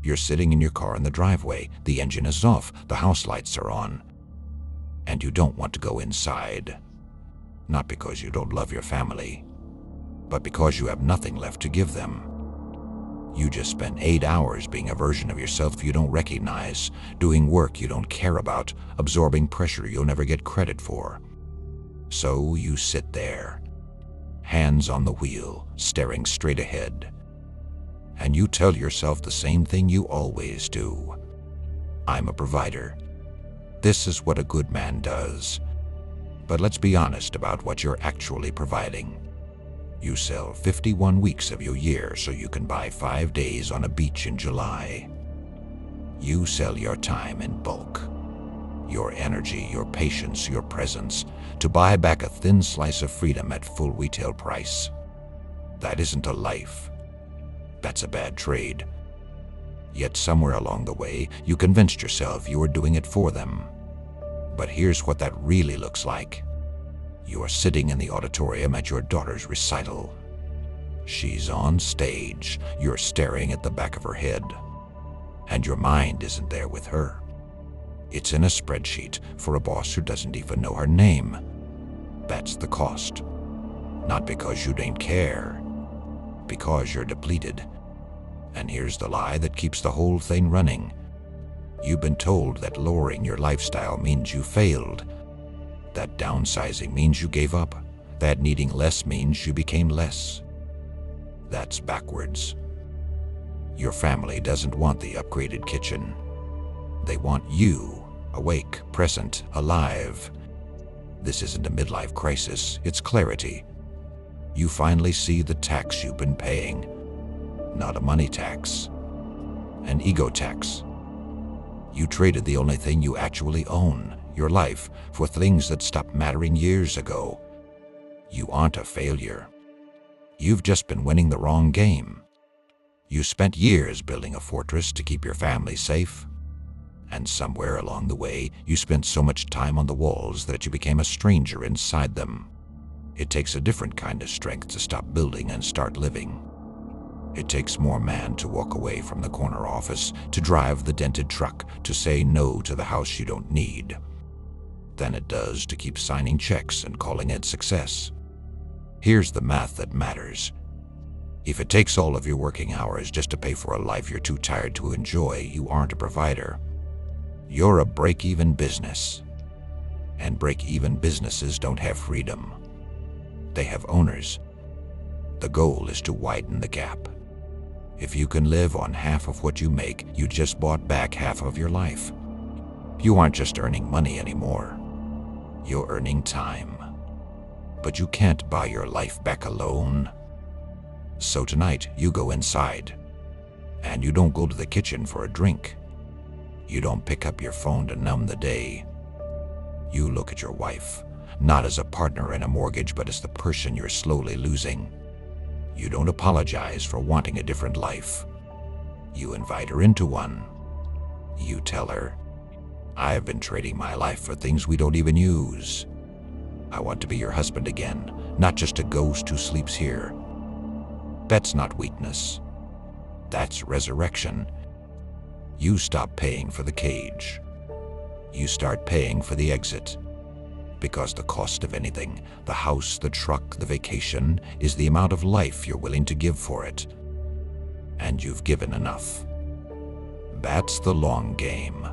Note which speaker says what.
Speaker 1: You're sitting in your car in the driveway. The engine is off. The house lights are on. And you don't want to go inside. Not because you don't love your family, but because you have nothing left to give them. You just spent 8 hours being a version of yourself you don't recognize, doing work you don't care about, absorbing pressure you'll never get credit for. So you sit there, hands on the wheel, staring straight ahead. And you tell yourself the same thing you always do. I'm a provider. This is what a good man does. But let's be honest about what you're actually providing. You sell 51 weeks of your year so you can buy 5 days on a beach in July. You sell your time in bulk, your energy, your patience, your presence, to buy back a thin slice of freedom at full retail price. That isn't a life. That's a bad trade. Yet somewhere along the way, you convinced yourself you were doing it for them. But here's what that really looks like. You are sitting in the auditorium at your daughter's recital. She's on stage. You're staring at the back of her head. And your mind isn't there with her. It's in a spreadsheet for a boss who doesn't even know her name. That's the cost. Not because you don't care, because you're depleted. And here's the lie that keeps the whole thing running. You've been told that lowering your lifestyle means you failed. That downsizing means you gave up. That needing less means you became less. That's backwards. Your family doesn't want the upgraded kitchen. They want you, awake, present, alive. This isn't a midlife crisis, it's clarity. You finally see the tax you've been paying. Not a money tax, an ego tax. You traded the only thing you actually own, your life, for things that stopped mattering years ago. You aren't a failure. You've just been winning the wrong game. You spent years building a fortress to keep your family safe. And somewhere along the way, you spent so much time on the walls that you became a stranger inside them. It takes a different kind of strength to stop building and start living. It takes more man to walk away from the corner office, to drive the dented truck, to say no to the house you don't need, than it does to keep signing checks and calling it success. Here's the math that matters. If it takes all of your working hours just to pay for a life you're too tired to enjoy, you aren't a provider. You're a break-even business. And break-even businesses don't have freedom. They have owners. The goal is to widen the gap. If you can live on half of what you make, you just bought back half of your life. You aren't just earning money anymore. You're earning time. But you can't buy your life back alone. So tonight, you go inside. And you don't go to the kitchen for a drink. You don't pick up your phone to numb the day. You look at your wife, not as a partner in a mortgage, but as the person you're slowly losing. You don't apologize for wanting a different life. You invite her into one. You tell her, I've been trading my life for things we don't even use. I want to be your husband again, not just a ghost who sleeps here. That's not weakness. That's resurrection. You stop paying for the cage. You start paying for the exit. Because the cost of anything, the house, the truck, the vacation, is the amount of life you're willing to give for it. And you've given enough. That's the long game.